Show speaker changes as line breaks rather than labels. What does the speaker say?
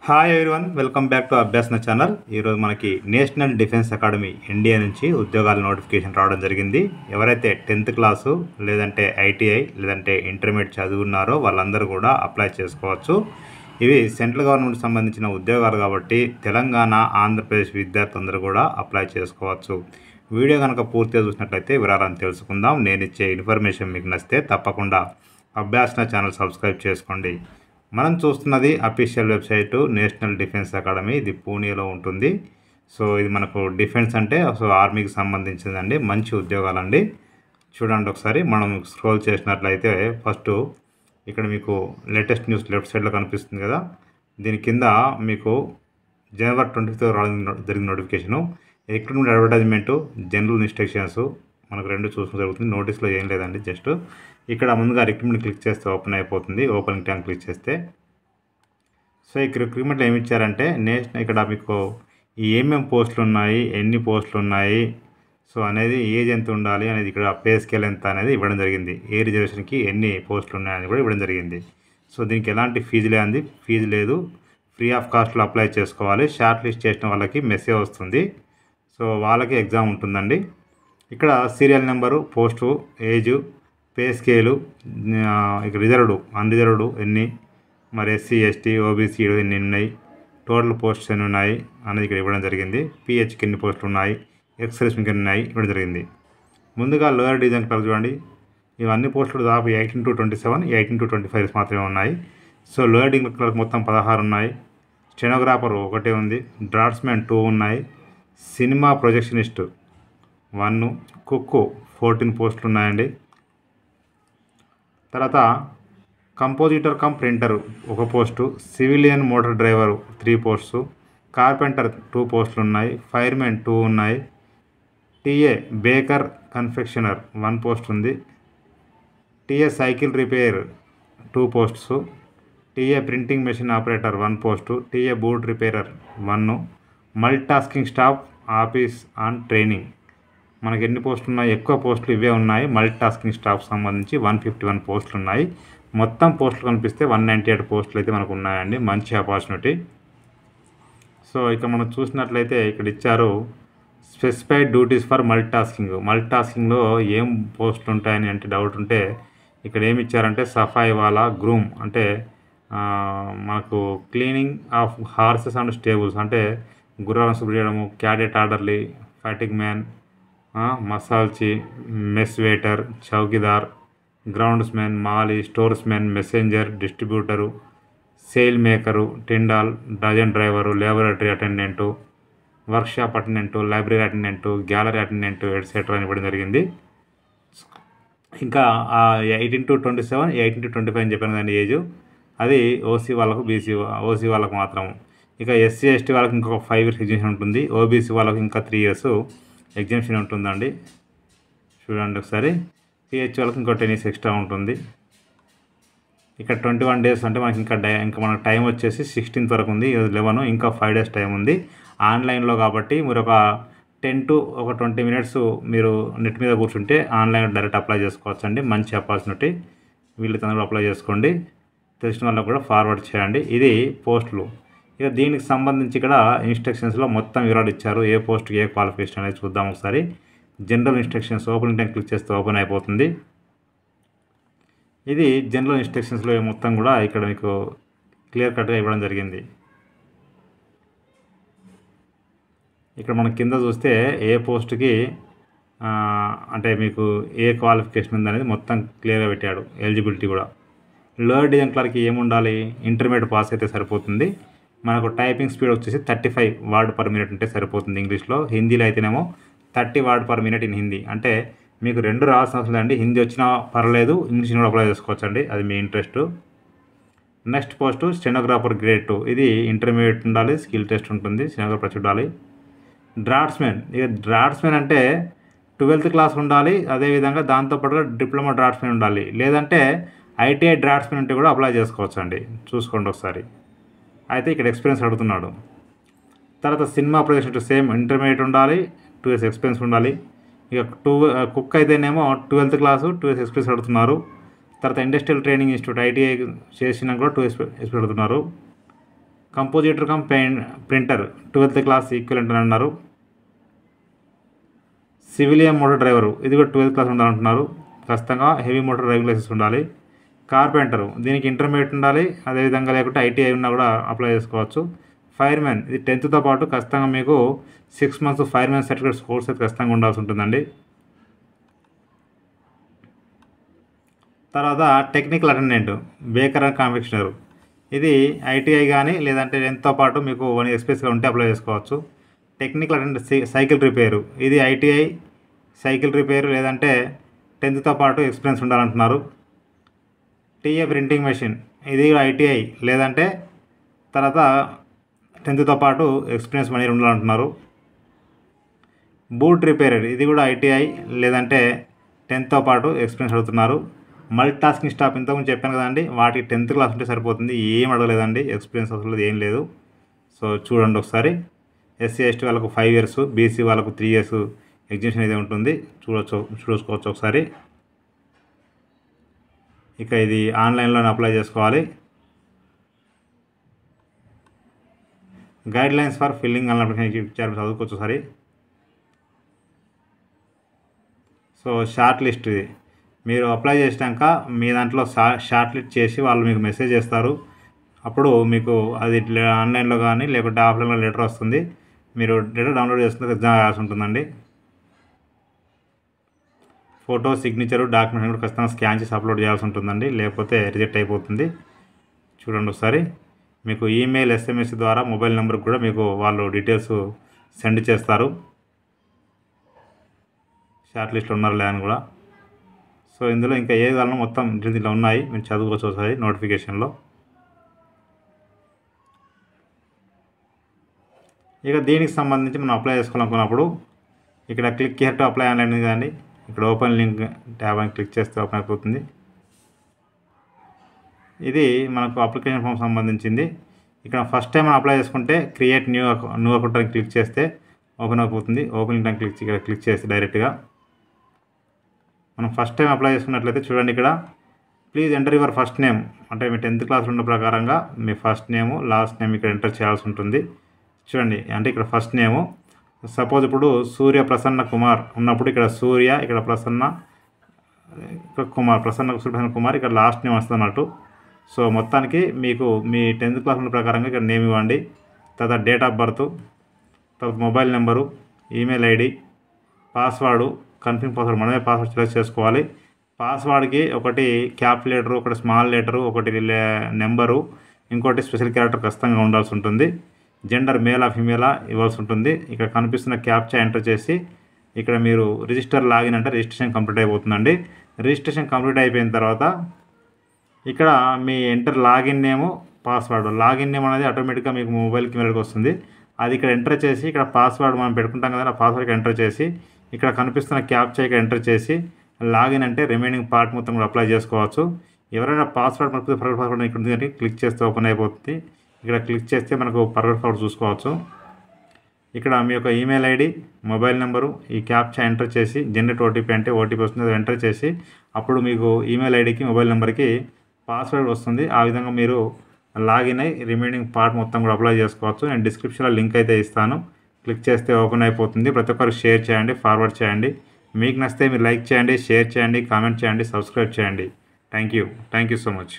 Hi everyone, welcome back to Abhyasana channel. ఈరోజు మనకి national defence academy NDA నుంచి ఉద్యోగాల నోటిఫికేషన్ రావడం జరిగింది. ఎవరైతే 10th క్లాసు లేదంటే ఐటీఐ లేదంటే ఇంటర్మీడియట్ చదువున్నారో వాళ్ళందరూ కూడా అప్లై చేసుకోవచ్చు. ఇవి సెంట్రల్ గవర్నమెంట్ సంబంధించిన ఉద్యోగాలు కాబట్టి తెలంగాణ, ఆంధ్రప్రదేశ్ విద్యార్థులందరూ కూడా అప్లై చేసుకోవచ్చు. వీడియో కనుక పూర్తిగా చూసినట్లయితే వివరాలను తెలుసుకుందాం. నేను ఇచ్చే ఇన్ఫర్మేషన్ మీకు నచ్చితే తప్పకుండా అభ్యాసన ఛానల్ సబ్స్క్రైబ్ చేసుకోండి. మనం చూస్తున్నది official website national defence academy. ఇది పూణేలో ఉంటుంది. సో ఇది మనకు డిఫెన్స్ అంటే ఆర్మీకి సంబంధించిందండి. మంచి ఉద్యోగాలండి. చూడండి ఒకసారి మనం స్క్రోల్ చేసినట్లయితే ఫస్ట్ ఇక్కడ మీకు లేటెస్ట్ న్యూస్ లెఫ్ట్ సైడ్లో కనిపిస్తుంది కదా. దీని కింద మీకు January 25 రావడం జరిగిన notification, recruitment advertisement, general instructions మనకు రెండు చూసుకోవడం జరుగుతుంది. నోటీస్లో ఏం లేదండి. జస్ట్ ఇక్కడ ముందుగా రిక్రూట్మెంట్ క్లిక్ చేస్తే ఓపెన్ అయిపోతుంది. ఓపెనింగ్ టైం క్లిక్ చేస్తే సో ఈ రిక్రూట్మెంట్లో ఏమి ఇచ్చారంటే ఇక్కడ మీకు ఏమేమి పోస్టులు ఉన్నాయి, ఎన్ని పోస్టులు ఉన్నాయి, సో అనేది ఏజ్ ఎంత ఉండాలి అనేది, ఇక్కడ పే స్కేల్ ఎంత అనేది ఇవ్వడం జరిగింది. ఏ రిజర్వేషన్కి ఎన్ని పోస్టులు ఉన్నాయని కూడా ఇవ్వడం జరిగింది. సో దీనికి ఎలాంటి ఫీజు లేదు. ఫ్రీ ఆఫ్ కాస్ట్లో అప్లై చేసుకోవాలి. షార్ట్ లిస్ట్ చేసిన వాళ్ళకి మెసేజ్ వస్తుంది. సో వాళ్ళకి ఎగ్జామ్ ఉంటుందండి. ఇక్కడ serial number, post, age, pay scale, ఇక రిజర్వ్డ్, అన్రిజర్వ్డ్ ఎన్ని, మరి ఎస్సీ, ఎస్టీ, ఓబీసీ ఎన్ని ఉన్నాయి, టోటల్ పోస్ట్స్ ఎన్ని ఉన్నాయి అనేది ఇక్కడ ఇవ్వడం జరిగింది. పిహెచ్కి ఎన్ని పోస్టులు ఉన్నాయి, ఎక్స్-సర్వీస్మెన్కి ఎన్ని ఉన్నాయి ఇవ్వడం జరిగింది. ముందుగా లోయర్ డివిజన్ క్లర్క్ చూడండి. ఇవన్నీ పోస్టులు దాదాపు 18 to 27, 18 to 25 మాత్రమే ఉన్నాయి. సో లోయర్ డివిజన్ క్లర్క్ మొత్తం 16 ఉన్నాయి. స్టెనోగ్రాఫర్ 1 ఉంది. డ్రాఫ్ట్స్మెన్ 2 ఉన్నాయి. సినిమా ప్రొజెక్షనిస్ట్ 1, కుక్కు 14 పోస్టులు ఉన్నాయండి. తర్వాత compositor come printer 1 post, civilian motor driver 3 posts, carpenter 2 పోస్టులు ఉన్నాయి. ఫైర్మెన్ 2 ఉన్నాయి. టీఏ బేకర్ కన్ఫెక్షనర్ 1 పోస్ట్ ఉంది. TA cycle repair 2 posts, TA printing machine operator 1 post, TA boot repairer 1, multi tasking staff office and training మనకి ఎన్ని పోస్టులు ఉన్నాయి, ఎక్కువ పోస్టులు ఇవే ఉన్నాయి. మల్టీ టాస్కింగ్ స్టాఫ్ సంబంధించి 151 పోస్టులు ఉన్నాయి. మొత్తం పోస్టులు కనిపిస్తే 198 పోస్టులు అయితే మనకు ఉన్నాయండి. మంచి ఆపర్చునిటీ. సో ఇక మనం చూసినట్లయితే ఇక్కడ ఇచ్చారు specified duties for multitasking. మల్టీ టాస్కింగ్లో ఏం పోస్టులు ఉంటాయని అంటే డౌట్ ఉంటే ఇక్కడ ఏమి ఇచ్చారంటే సఫాయి వాలా, గ్రూమ్ అంటే మనకు cleaning of horses and stables అంటే గుర్రాలను శుభ్రం చేయడము, cadet orderly, fatigue man, masalchi, mess waiter, chowkidar, groundsmen, mali, storesmen, messenger, distributor, sail maker, tindal, dozer driver, laboratory attendant, workshop attendant, library attendant, gallery attendant etcetera అని ఇవ్వడం జరిగింది. ఇంకా 18 to 27, 18 to 25 అని చెప్పాను కదండి ఏజ్. అది ఓసీ వాళ్ళకు, ఓసీ వాళ్ళకు మాత్రం. ఇక ఎస్సీ, ఎస్టీ వాళ్ళకి ఇంకొక 5 years ఎగ్జామ్షన్ ఉంటుంది. ఓబీసీ వాళ్ళకి ఇంకా 3 years ఎగ్జామ్షన్ ఉంటుందండి. చూడండి ఒకసారి. పిహెచ్ వాళ్ళకి ఇంకో 10 years ఎక్స్ట్రా ఉంటుంది. ఇక్కడ 21 days అంటే మనకి ఇంకా మనకు టైం వచ్చేసి 16th వరకు ఉంది. 11, ఇంకా 5 days టైం ఉంది. ఆన్లైన్లో కాబట్టి మీరు ఒక 10 to 20 minutes మీరు నెట్ మీద కూర్చుంటే ఆన్లైన్ డైరెక్ట్ అప్లై చేసుకోవచ్చు అండి. మంచి ఆపర్చునిటీ. వీళ్ళతో అప్లై చేసుకోండి. తెలిసిన వాళ్ళకు కూడా ఫార్వర్డ్ చేయండి. ఇది పోస్టులు. ఇక దీనికి సంబంధించి ఇక్కడ ఇన్స్ట్రక్షన్స్లో మొత్తం వివరాలు ఇచ్చారు. ఏ పోస్ట్కి ఏ క్వాలిఫికేషన్ అనేది చూద్దాం ఒకసారి. General instructions opening time click చేస్తే ఓపెన్ అయిపోతుంది. ఇది జనరల్ ఇన్స్ట్రక్షన్స్లో మొత్తం కూడా ఇక్కడ మీకు క్లియర్ కట్గా ఇవ్వడం జరిగింది. ఇక్కడ మనం కింద చూస్తే ఏ పోస్ట్కి అంటే మీకు ఏ క్వాలిఫికేషన్ ఉందనేది మొత్తం క్లియర్గా పెట్టాడు. ఎలిజిబిలిటీ కూడా. లోయర్ డివిజన్ క్లర్క్కి ఏముండాలి, ఇంటర్మీడియట్ పాస్ అయితే సరిపోతుంది. మనకు టైపింగ్ స్పీడ్ వచ్చేసి 35 words per minute ఉంటే సరిపోతుంది ఇంగ్లీష్లో. హిందీలో అయితేనేమో 30 words per minute in Hindi. అంటే మీకు 2 రావాల్సిన అవసరం లేదండి. హిందీ వచ్చినా పర్లేదు, ఇంగ్లీష్ కూడా అప్లై చేసుకోవచ్చు అండి. అది మీ interest. Next post stenographer grade 2. ఇది ఇంటర్మీడియట్ ఉండాలి, స్కిల్ టెస్ట్ ఉంటుంది, స్టెనోగ్రాఫర్ చూడాలి. డ్రాఫ్ట్స్మెన్. ఇక డ్రాఫ్ట్స్మెన్ అంటే 12th క్లాస్ ఉండాలి. అదేవిధంగా దాంతోపాటుగా డిప్లొమా డ్రాఫ్ట్స్మెన్ ఉండాలి. లేదంటే ఐటీఐ డ్రాఫ్ట్స్మెన్ ఉంటే కూడా అప్లై చేసుకోవచ్చు అండి. చూసుకోండి ఒకసారి. అయితే ఇక్కడ ఎక్స్పీరియన్స్ అడుగుతున్నాడు. తర్వాత సినిమా ప్రొజెక్షన్ సేమ్ ఇంటర్మీడియట్ ఉండాలి, 2 years ఎక్స్పీరియన్స్ ఉండాలి. ఇక కుక్ అయితేనేమో 12th క్లాసు, 2 years ఎక్స్పీరియన్స్ అడుగుతున్నారు. తర్వాత ఇండస్ట్రియల్ ట్రైనింగ్ ఇన్స్టిట్యూట్ ఐటీఐ చేసినా కూడా 2 years ఎక్స్పీరియన్స్ అడుగుతున్నారు. Compositor come printer 12th class equivalent అని అన్నారు. సివిలియన్ మోటార్ డ్రైవరు ఇది కూడా 12th క్లాస్ ఉండాలంటున్నారు. ఖచ్చితంగా హెవీ మోటార్ డ్రైవింగ్ లైసెన్స్ ఉండాలి. కార్పెంటరు దీనికి ఇంటర్మీడియట్ ఉండాలి. అదేవిధంగా లేకుంటే ఐటీఐ ఉన్నా కూడా అప్లై చేసుకోవచ్చు. ఫైర్మెన్ ఇది 10th పాటు ఖచ్చితంగా మీకు 6 months ఫైర్మెన్ సర్టిఫికేట్స్ కోర్స్ అయితే ఖచ్చితంగా ఉండాల్సి ఉంటుందండి. తర్వాత టెక్నికల్ అటెండెంట్ బేకర్ అండ్ కాన్ఫెక్షనర్ ఇది ఐటీఐ కానీ లేదంటే 10th పాటు మీకు 1 year ఎక్స్పీరియన్స్గా ఉంటే అప్లై చేసుకోవచ్చు. టెక్నికల్ అటెండెంట్ సైకిల్ రిపేరు ఇది ఐటీఐ సైకిల్ రిపేరు లేదంటే 10th పాటు ఎక్స్పీరియన్స్ ఉండాలంటున్నారు. టీఏ ప్రింటింగ్ మెషిన్ ఇది ఐటీఐ లేదంటే తర్వాత 10th పాటు ఎక్స్పీరియన్స్ 1 year ఉండాలంటున్నారు. బూట్ రిపేరర్ ఇది కూడా ఐటీఐ లేదంటే 10th పాటు ఎక్స్పీరియన్స్ అడుగుతున్నారు. మల్టీ టాస్కింగ్ స్టాఫ్ ఇంతకుముందు చెప్పాను కదండి, వాటికి 10th క్లాస్ ఉంటే సరిపోతుంది, ఏం అడగలేదండి, ఎక్స్పీరియన్స్ అసలు ఏం లేదు. సో చూడండి ఒకసారి. ఎస్సీ ఎస్టీ వాళ్ళకు 5 years, బీసీ వాళ్ళకు 3 years ఎగ్జిబిషన్ అయితే ఉంటుంది, చూసుకోవచ్చు ఒకసారి. ఇక ఇది ఆన్లైన్లోనే అప్లై చేసుకోవాలి. Guide lines for filling online application ఇచ్చారు, చదువుకోవచ్చు ఒకసారి. సో షార్ట్ లిస్ట్ ఇది మీరు అప్లై చేసినాక మీ దాంట్లో షార్ట్ లిస్ట్ చేసి వాళ్ళు మీకు మెసేజ్ చేస్తారు. అప్పుడు మీకు అది ఆన్లైన్లో కానీ లేకుంటే ఆఫ్లైన్లో లెటర్ వస్తుంది. మీరు లెటర్ డౌన్లోడ్ చేసుకుంటే ఎగ్జామ్ రాయాల్సి ఉంటుందండి. ఫోటో సిగ్నేచరు డాక్యుమెంట్ కూడా ఖచ్చితంగా స్కాన్ చేసి అప్లోడ్ చేయాల్సి ఉంటుందండి, లేకపోతే రిజెక్ట్ అయిపోతుంది. చూడండి ఒకసారి. మీకు ఈమెయిల్ ఎస్ఎంఎస్ ద్వారా మొబైల్ నెంబర్కి కూడా మీకు వాళ్ళు డీటెయిల్స్ సెండ్ చేస్తారు, షార్ట్ లిస్ట్లో ఉన్నారు లే అని కూడా. సో ఇందులో ఇంకా ఏ కాలం మొత్తం దీంట్లో ఉన్నాయి, మీరు చదువుకోవచ్చు ఒకసారి నోటిఫికేషన్లో. ఇక దీనికి సంబంధించి మనం అప్లై చేసుకోవాలనుకున్నప్పుడు ఇక్కడ click here to apply online కానీ ఇక్కడ ఓపెన్ లింక్ ట్యాబ్ అని క్లిక్ చేస్తే ఓపెన్ అయిపోతుంది. ఇది మనకు అప్లికేషన్ ఫామ్ సంబంధించింది. ఇక్కడ ఫస్ట్ టైం మనం అప్లై చేసుకుంటే క్రియేట్ న్యూ అకౌంట్ అని క్లిక్ చేస్తే ఓపెన్ అయిపోతుంది. ఓపెన్ లింక్ అని ఇక్కడ క్లిక్ చేస్తే డైరెక్ట్గా మనం ఫస్ట్ టైం అప్లై చేసుకున్నట్లయితే చూడండి, ఇక్కడ please enter your first name అంటే మీ 10th క్లాస్ ఉన్న ప్రకారంగా మీ ఫస్ట్ నేము లాస్ట్ నేమ్ ఇక్కడ ఎంటర్ చేయాల్సి ఉంటుంది. చూడండి, అంటే ఇక్కడ ఫస్ట్ నేము సపోజ్ ఇప్పుడు సూర్య ప్రసన్న కుమార్ ఉన్నప్పుడు ఇక్కడ సూర్య, ఇక్కడ ప్రసన్న కుమార్, ప్రసన్న కుమార్, ఇక్కడ లాస్ట్ నేమ్ వస్తుంది అన్నట్టు. సో మొత్తానికి మీకు మీ 10th క్లాస్ ఉన్న ప్రకారంగా ఇక్కడ నేమ్ ఇవ్వండి. తర్వాత డేట్ ఆఫ్ బర్త్, తర్వాత mobile number, email ID, password, confirm password మనమే పాస్వర్డ్ సెలెక్ట్ చేసుకోవాలి. పాస్వర్డ్కి ఒకటి క్యాప్ లెటరు, ఒకటి స్మాల్ లెటరు, ఒకటి నెంబరు, ఇంకోటి స్పెషల్ క్యారెక్టర్ ఖచ్చితంగా ఉండాల్సి ఉంటుంది. జెండర్ మేలా ఫీమేలా ఇవ్వాల్సి ఉంటుంది. ఇక్కడ కనిపిస్తున్న క్యాప్చా ఎంటర్ చేసి ఇక్కడ మీరు రిజిస్టర్ లాగిన్ అంటే రిజిస్ట్రేషన్ కంప్లీట్ అయిపోతుందండి. రిజిస్ట్రేషన్ కంప్లీట్ అయిపోయిన తర్వాత ఇక్కడ మీ ఎంటర్ లాగిన్ నేము, పాస్వర్డ్. లాగిన్ నేమ్ అనేది ఆటోమేటిక్గా మీకు మొబైల్కి మెయిల్కి వస్తుంది. అది ఇక్కడ ఎంటర్ చేసి ఇక్కడ పాస్వర్డ్ మనం పెట్టుకుంటాం కదా, ఆ పాస్వర్డ్కి ఎంటర్ చేసి ఇక్కడ కనిపిస్తున్న క్యాప్చా ఇక్కడ ఎంటర్ చేసి లాగిన్ అంటే రిమైనింగ్ పార్ట్ మొత్తం కూడా అప్లై చేసుకోవచ్చు. ఎవరైనా పాస్వర్డ్ మనకు ఫర్వర్డ్ పాస్వర్డ్ ఇక్కడ ఉంది క్లిక్ చేస్తే ఓపెన్ అయిపోతుంది. ఇక్కడ క్లిక్ చేస్తే మనకు ఫర్వర్డ్ పాస్వర్డ్ చూసుకోవచ్చు. ఇక్కడ మీ యొక్క ఈమెయిల్ ఐడి, మొబైల్ నెంబరు, ఈ క్యాప్చా ఎంటర్ చేసి జనరేట్ ఓటీపీ అంటే ఓటీపీ వస్తుంది, అది ఎంటర్ చేసి అప్పుడు మీకు ఈమెయిల్ ఐడికి మొబైల్ నెంబర్కి పాస్వర్డ్ వస్తుంది. ఆ విధంగా మీరు లాగిన్ అయ్యి రిమైనింగ్ పార్ట్ మొత్తం కూడా అప్లై చేసుకోవచ్చు. నేను డిస్క్రిప్షన్లో లింక్ అయితే ఇస్తాను, క్లిక్ చేస్తే ఓపెన్ అయిపోతుంది. ప్రతి ఒక్కరు షేర్ చేయండి, ఫార్వర్డ్ చేయండి. మీకు నచ్చితే మీరు లైక్ చేయండి, షేర్ చేయండి, కామెంట్ చేయండి, సబ్స్క్రైబ్ చేయండి. Thank you so much.